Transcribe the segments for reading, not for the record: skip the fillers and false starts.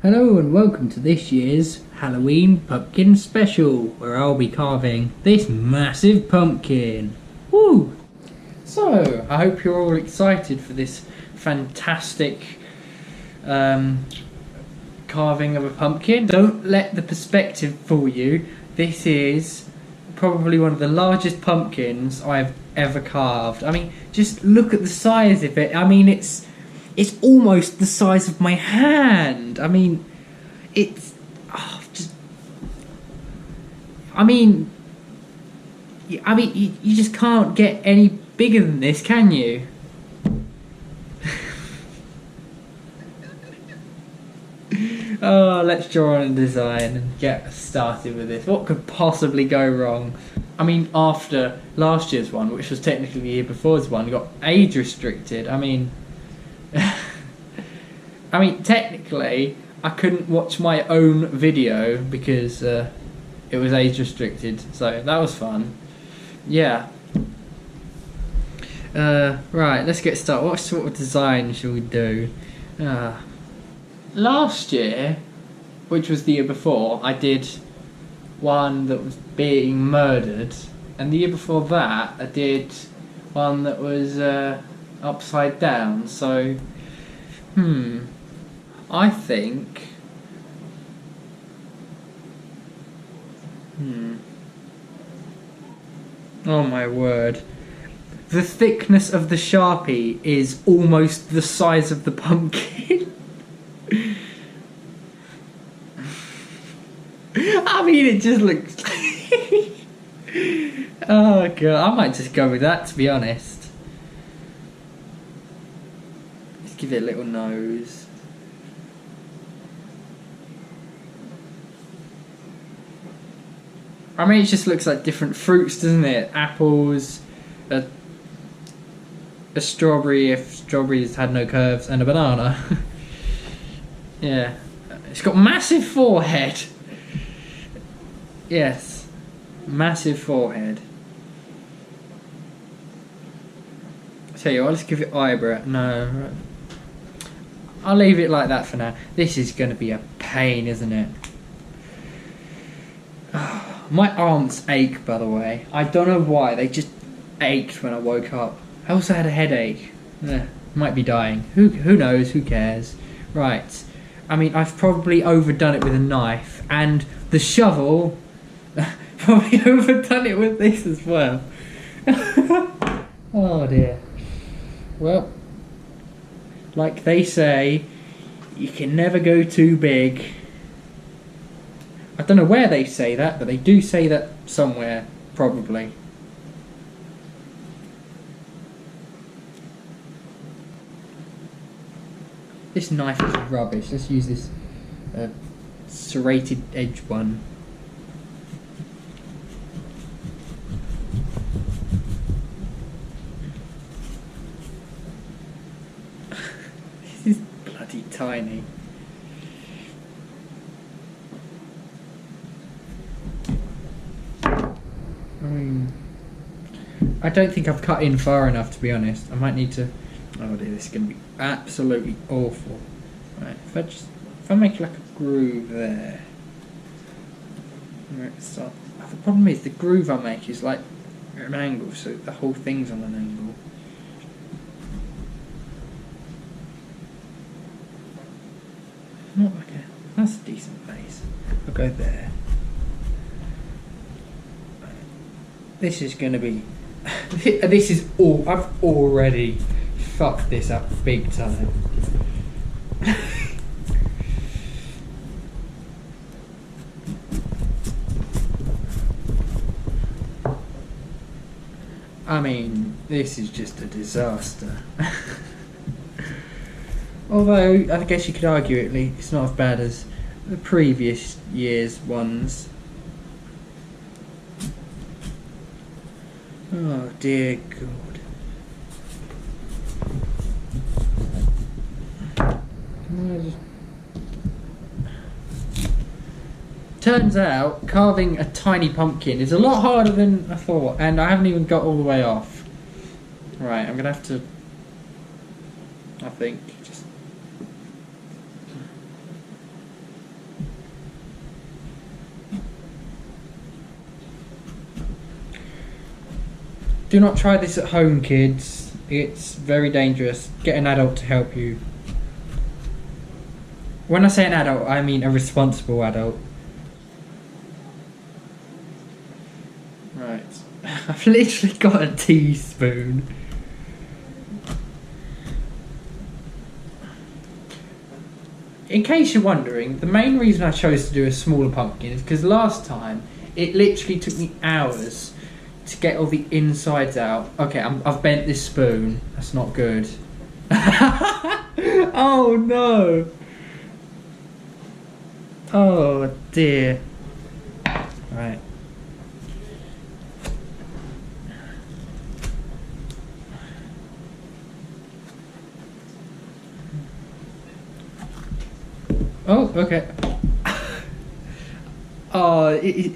Hello and welcome to this year's Halloween pumpkin special, where I'll be carving this massive pumpkin. Woo! So, I hope you're all excited for this fantastic carving of a pumpkin. Don't let the perspective fool you. This is probably one of the largest pumpkins I've ever carved. I mean, just look at the size of it. I mean, it's almost the size of my hand. I mean, it's you just can't get any bigger than this, can you? Oh, let's draw on a design and get started with this. What could possibly go wrong? I mean, after last year's one, which was technically the year before's one, got age restricted. I mean, technically, I couldn't watch my own video because it was age restricted, so that was fun. Yeah. Right, let's get started. What sort of design shall we do? Last year, which was the year before, I did one that was being murdered, and the year before that, I did one that was upside down. So, I think. Oh my word. The thickness of the Sharpie is almost the size of the pumpkin. I mean, it just looks. Oh god, I might just go with that, to be honest. Let's give it a little nose. I mean, it just looks like different fruits, doesn't it? Apples, a strawberry if strawberries had no curves, and a banana. Yeah. It's got massive forehead. Yes. Massive forehead. I'll tell you what, let's give it eyebrow. No. I'll leave it like that for now. This is going to be a pain, isn't it? My arms ache, by the way. I don't know why. They just ached when I woke up. I also had a headache. Might be dying. Who knows? Who cares? Right. I mean, I've probably overdone it with a knife. And the shovel... probably overdone it with this as well. Oh dear. Well, like they say, you can never go too big. I don't know where they say that, but they do say that somewhere, probably. This knife is rubbish. Let's use this serrated edge one. This is bloody tiny. I don't think I've cut in far enough, to be honest. I might need to... Oh dear, this is going to be absolutely awful. Right, if I make like a groove there... Right, start. The problem is, the groove I make is like at an angle, so the whole thing's on an angle. Not like a... That's a decent base. I'll go there. This is going to be... This is all... I've already fucked this up big time. I mean, this is just a disaster. Although, I guess you could argue it's not as bad as the previous year's ones. Oh dear God. Turns out carving a tiny pumpkin is a lot harder than I thought, and I haven't even got all the way off. Right, I'm gonna have to, I think, just Do not try this at home, kids. It's very dangerous. Get an adult to help you. When I say an adult, I mean a responsible adult. Right. I've literally got a teaspoon. In case you're wondering, the main reason I chose to do a smaller pumpkin is because last time it literally took me hours to get all the insides out. Okay, I've bent this spoon. That's not good. Oh no! Oh dear. Right. Oh, okay. Oh, he's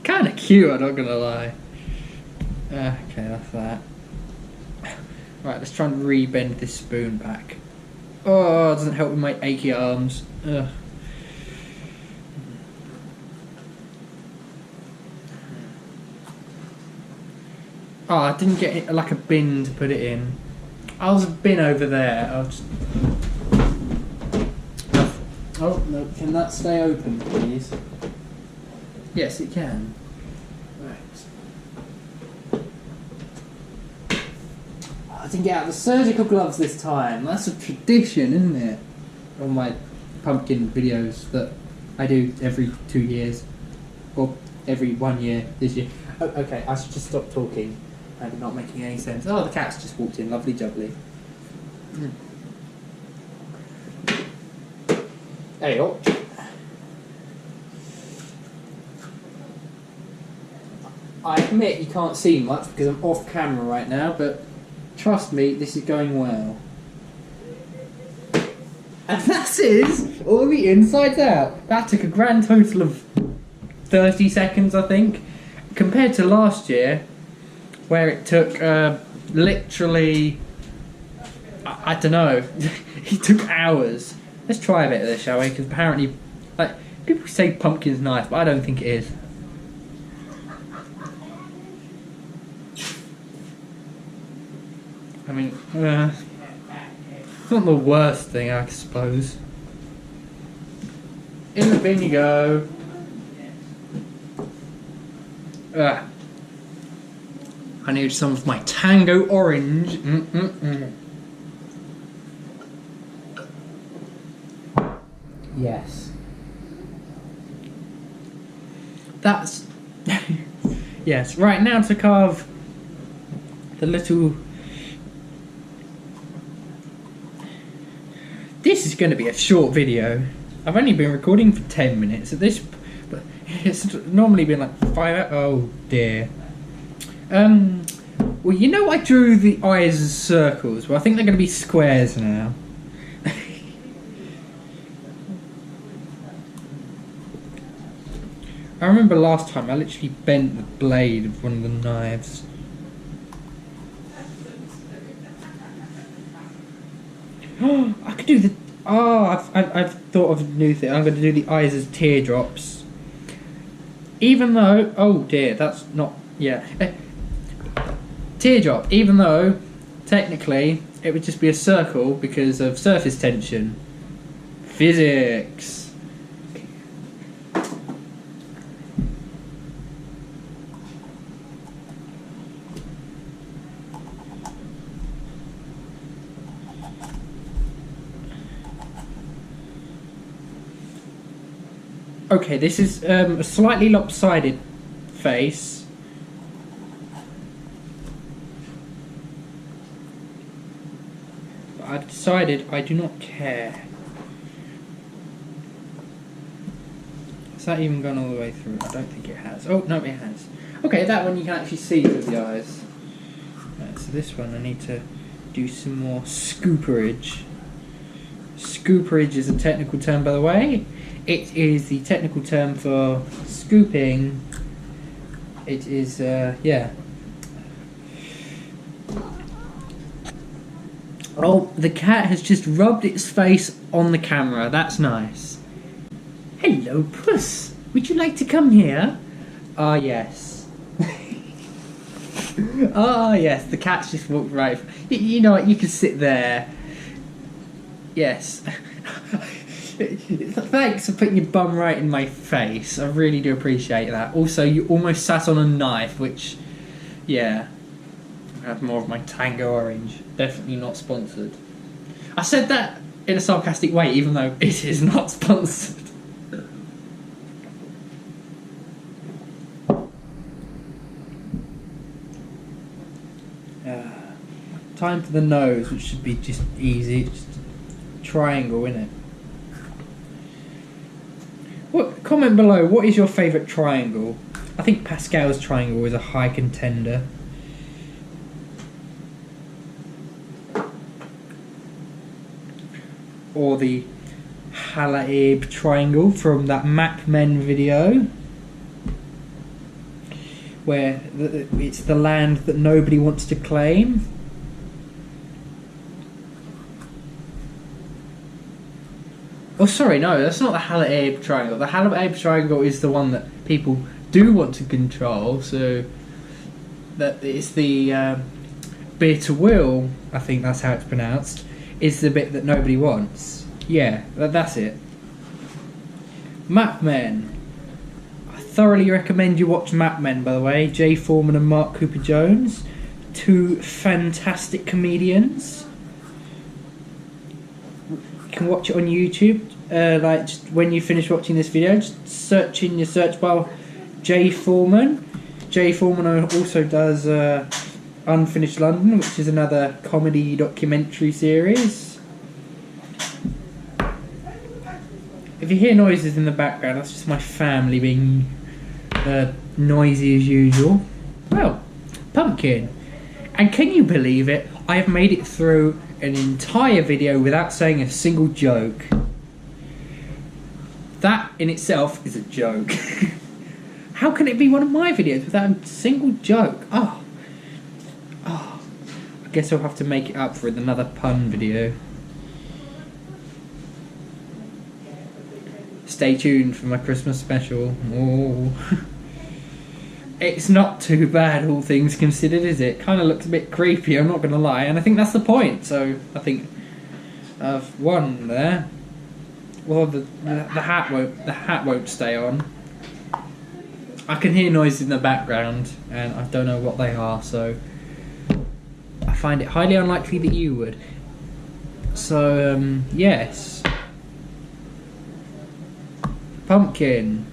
kind of cute, I'm not gonna lie. Okay, that's that. Right, let's try and re-bend this spoon back. Oh, it doesn't help with my achy arms. Ugh. Oh, I didn't get it, like a bin to put it in. I was a bin over there. I'll just... Oh, no, can that stay open, please? Yes, it can. Right. Oh, I didn't get out the surgical gloves this time. That's a tradition, isn't it? On my pumpkin videos that I do every 2 years. Or every 1 year this year. Oh, okay, I should just stop talking. I'm not making any sense. Oh, the cat's just walked in. Lovely jubbly. There you go. I admit you can't see much because I'm off camera right now, but trust me, this is going well. And that is all the insides out. That took a grand total of 30 seconds, I think, compared to last year, where it took literally, I don't know, it took hours. Let's try a bit of this, shall we? Because apparently, like, people say pumpkin's nice, but I don't think it is. I mean, it's not the worst thing, I suppose. In the bin you go. I need some of my Tango Orange. Yes. That's... yes, right now to carve the little... This is going to be a short video. I've only been recording for 10 minutes at this... but it's normally been like 5... Oh dear. Well, you know I drew the eyes as circles. Well, I think they're going to be squares now. I remember last time I literally bent the blade of one of the knives. Oh, I could do the... Oh, I've thought of a new thing. I'm going to do the eyes as teardrops. Even though... Oh dear, that's not... Yeah. Teardrop, even though technically it would just be a circle because of surface tension. Physics. Okay, this is a slightly lopsided face. But I've decided I do not care. Has that even gone all the way through? I don't think it has. Oh, no, it has. Okay, that one you can actually see through the eyes. Right, so this one I need to do some more scooperage. Scooperage is a technical term, by the way. It is the technical term for scooping. It is, yeah. Oh, the cat has just rubbed its face on the camera. That's nice. Hello, puss. Would you like to come here? Ah, yes. Ah, yes, the cat's just walked right. You know what? You can sit there. Yes. Thanks for putting your bum right in my face. I really do appreciate that. Also, you almost sat on a knife, which, yeah, I have more of my Tango Orange. Definitely not sponsored. I said that in a sarcastic way, even though it is not sponsored. Time for the nose, which should be just easy. Just triangle, innit? What? Comment below, what is your favourite triangle? I think Pascal's triangle is a high contender. Or the Halaib triangle from that Map Men video, where it's the land that nobody wants to claim. Oh, sorry, no, that's not the Halaib triangle. The Halaib triangle is the one that people do want to control, so that it's the bitter will, I think that's how it's pronounced, is the bit that nobody wants. Yeah, that's it. Map Men. I thoroughly recommend you watch Map Men, by the way. Jay Foreman and Mark Cooper-Jones. Two fantastic comedians. You can watch it on YouTube. Like, just when you finish watching this video, just search in your search bar Jay Foreman. Jay Foreman also does Unfinished London, which is another comedy documentary series. If you hear noises in the background, that's just my family being noisy as usual. Well, pumpkin. And can you believe it? I have made it through an entire video without saying a single joke. That in itself is a joke. How can it be one of my videos without a single joke? Oh. I guess I'll have to make it up for another pun video. Stay tuned for my Christmas special. Oh. It's not too bad, all things considered, is it? Kind of looks a bit creepy, I'm not going to lie, and I think that's the point. So I think I've won there. Well, the hat won't stay on. I can hear noises in the background, and I don't know what they are, so I find it highly unlikely that you would. So yes, pumpkin,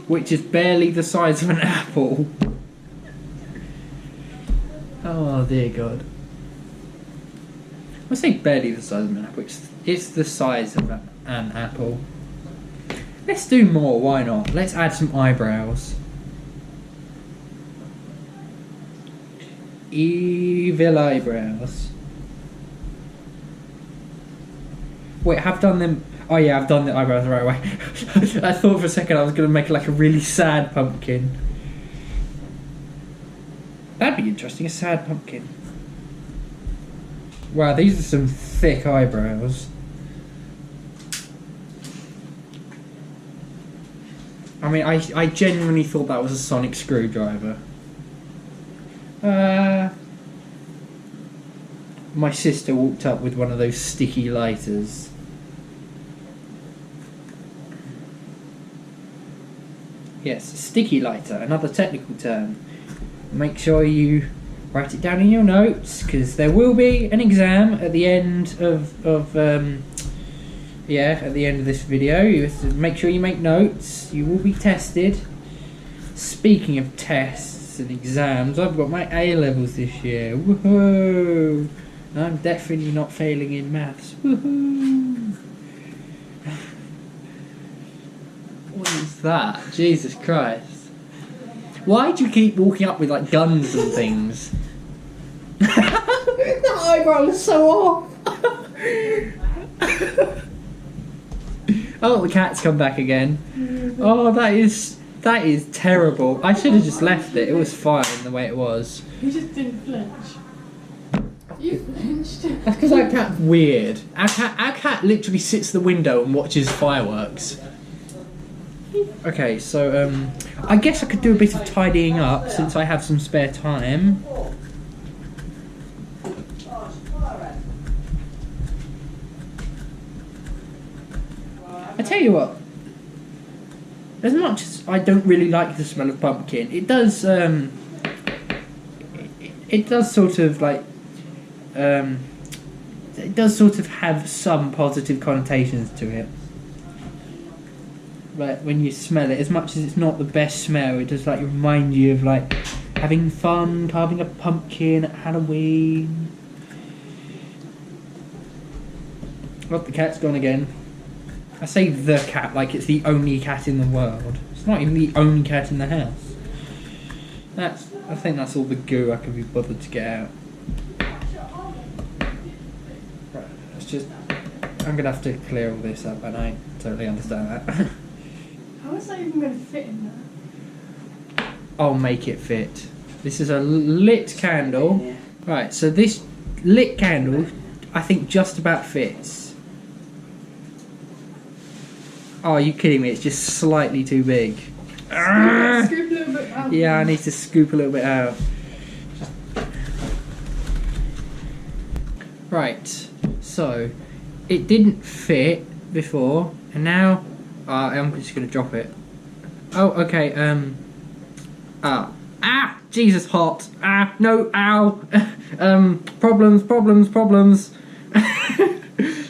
which is barely the size of an apple. Oh dear God. I say barely the size of an apple, it's the size of an apple. Let's do more, why not? Let's add some eyebrows. Evil eyebrows. Wait, I've done them. Oh yeah, I've done the eyebrows the right way. I thought for a second I was going to make like a really sad pumpkin. That'd be interesting, a sad pumpkin. Wow, these are some thick eyebrows. I mean, I genuinely thought that was a sonic screwdriver. My sister walked up with one of those sticky lighters. Yes, sticky lighter, another technical term. Make sure you write it down in your notes, because there will be an exam at the end of at the end of this video. You have to make sure you make notes. You will be tested. Speaking of tests and exams, I've got my A-levels this year. Woohoo! I'm definitely not failing in maths. Woohoo! What is that? Jesus Christ. Why do you keep walking up with like guns and things? That eyebrow is so off! Oh, the cat's come back again. Oh, that is terrible. I should have just left it. It was fine the way it was. You just didn't flinch. You flinched. That's because our cat's weird. Our cat literally sits at the window and watches fireworks. He Okay, so I guess I could do a bit of tidying up since I have some spare time. I tell you what, as much as I don't really like the smell of pumpkin, it does it does sort of like it does sort of have some positive connotations to it. Like when you smell it, as much as it's not the best smell, it does like remind you of like having fun carving a pumpkin at Halloween. Oh, the cat's gone again. I say the cat like it's the only cat in the world. It's not even the only cat in the house. I think that's all the goo I can be bothered to get out. Right, I'm gonna have to clear all this up, and I totally understand that. How is that even going to fit in there? I'll make it fit. This is a lit candle. Yeah. Right, so this lit candle, I think just about fits. Oh, are you kidding me? It's just slightly too big. Scoop a little bit out. Yeah, I need to scoop a little bit out. Right, so it didn't fit before, and now I'm just going to drop it. Oh, okay, Jesus, hot. No, ow. Problems.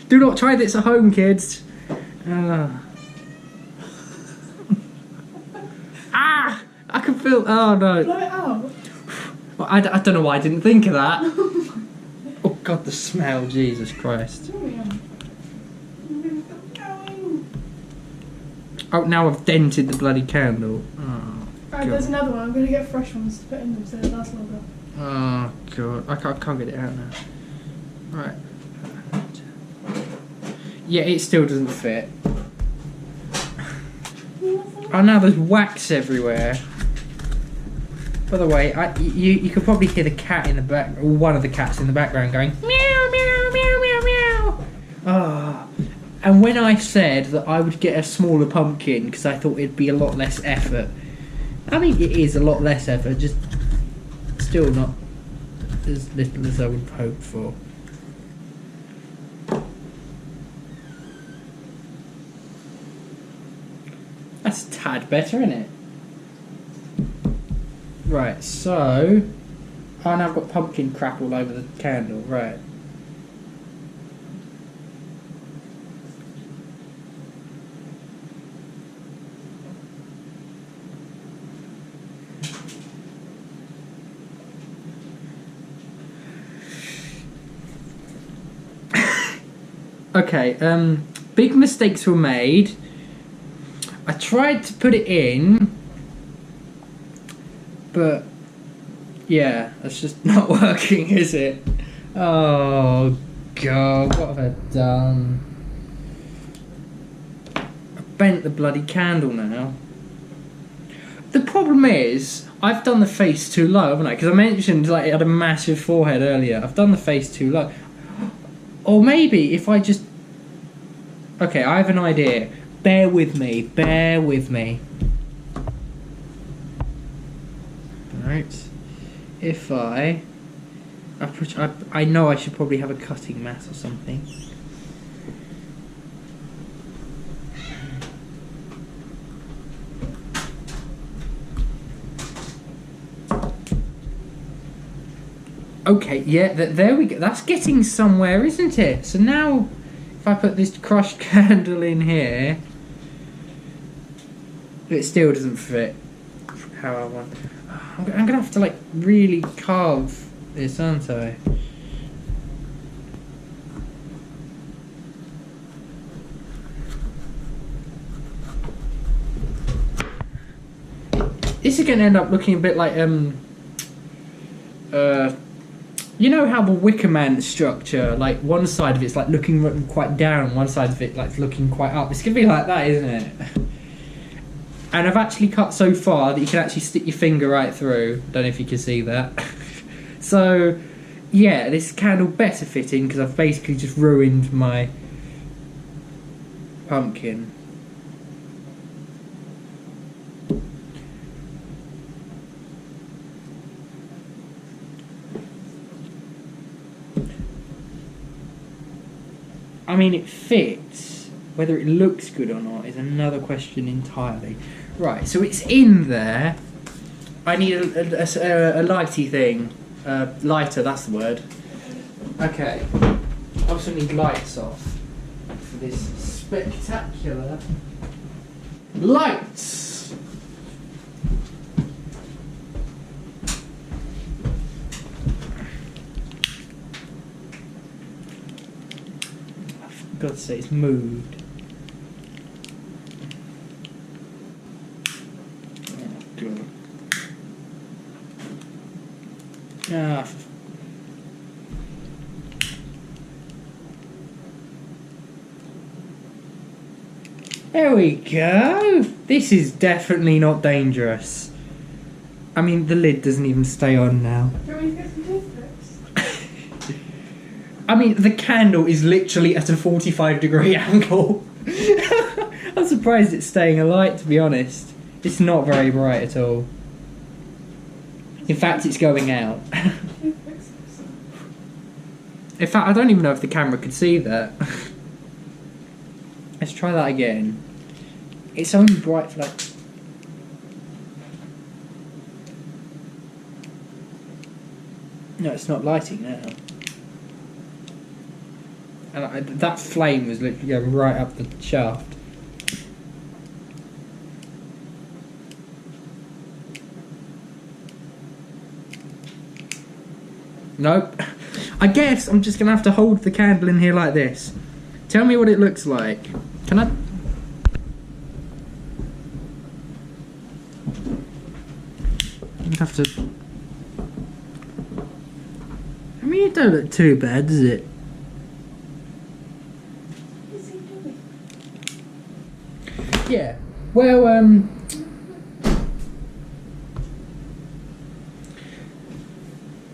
Do not try this at home, kids. I can feel, oh no. Blow it out. Well, I don't know why I didn't think of that. Oh God, the smell, Jesus Christ. Oh, now I've dented the bloody candle. Oh, Alright, there's another one. I'm going to get fresh ones to put in them so it lasts longer. Oh God, I can't get it out now. Right. Yeah, it still doesn't fit. Oh, now there's wax everywhere. By the way, you could probably hear the cat in the back, or one of the cats in the background going meow, meow, meow, meow, meow. Oh. And when I said that I would get a smaller pumpkin because I thought it'd be a lot less effort, I mean it is a lot less effort, just still not as little as I would hope for. That's a tad better, isn't it? Right, so oh, now I've got pumpkin crap all over the candle, right. Okay, big mistakes were made. I tried to put it in, but yeah, that's just not working, is it? Oh God, what have I done? I bent the bloody candle now. The problem is, I've done the face too low, haven't I? Because I mentioned like it had a massive forehead earlier. I've done the face too low. Or maybe if I just... Okay, I have an idea. Bear with me. Alright. If I know I should probably have a cutting mat or something. Okay, yeah, there we go. That's getting somewhere, isn't it? So now, if I put this crushed candle in here, it still doesn't fit how I want. I'm going to have to, like, really carve this, aren't I? This is going to end up looking a bit like, you know how the Wicker Man structure, like one side of it's like looking quite down, one side of it like looking quite up. It's going to be like that, isn't it? And I've actually cut so far that you can actually stick your finger right through. Don't know if you can see that. So, yeah, this candle better fit in because I've basically just ruined my pumpkin. I mean, it fits. Whether it looks good or not is another question entirely. Right, so it's in there. I need a lighty thing. Lighter, that's the word. Okay. I also need lights off for this spectacular lights. For God's sake, it's moved. Ah. There we go. This is definitely not dangerous. I mean, the lid doesn't even stay on now. Do you want me to get some toothpicks? I mean, the candle is literally at a 45-degree angle. I'm surprised it's staying alight, to be honest. It's not very bright at all. In fact, it's going out. In fact, I don't even know if the camera could see that. Let's try that again. It's only bright for like... No, it's not lighting now. And that flame was literally going right up the shaft. Nope. I guess I'm just going to have to hold the candle in here like this. Tell me what it looks like. Can I... I'd have to... I mean, it don't look too bad, does it? What's he doing? Yeah. Well,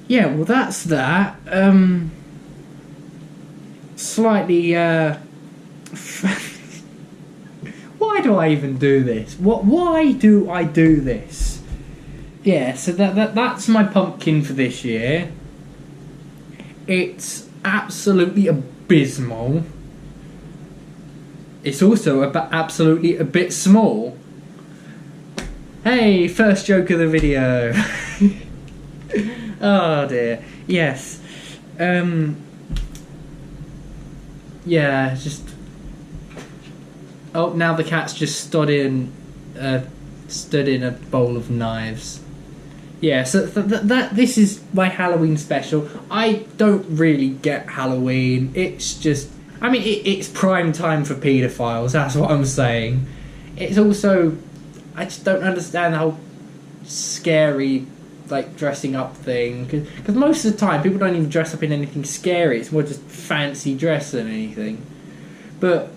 yeah, well that's that. Slightly, why do I even do this? Why do I do this? Yeah, so that's my pumpkin for this year. It's absolutely abysmal. It's also absolutely a bit small. Hey, first joke of the video. Oh dear. Yes. Yeah, just... Oh, now the cat's just stood in a bowl of knives. Yeah, so this is my Halloween special. I don't really get Halloween. It's just... I mean, it's prime time for paedophiles, that's what I'm saying. It's also... I just don't understand the whole scary, like, dressing up thing. Because most of the time, people don't even dress up in anything scary. It's more just fancy dress than anything. But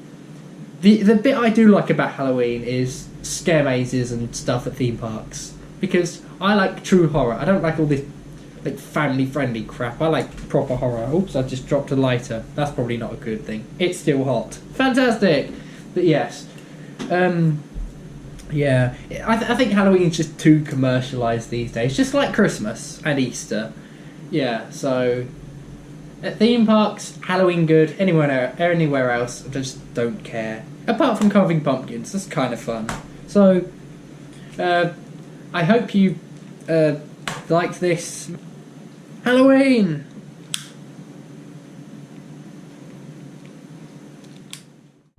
the bit I do like about Halloween is scare mazes and stuff at theme parks. Because I like true horror. I don't like all this like family-friendly crap. I like proper horror. Oops, I just dropped a lighter. That's probably not a good thing. It's still hot. Fantastic! But yes. Yeah. I think Halloween's just too commercialised these days. Just like Christmas and Easter. Yeah, so... At theme parks, Halloween good. Anywhere else, I just don't care. Apart from carving pumpkins. That's kind of fun. So... I hope you liked this. Halloween!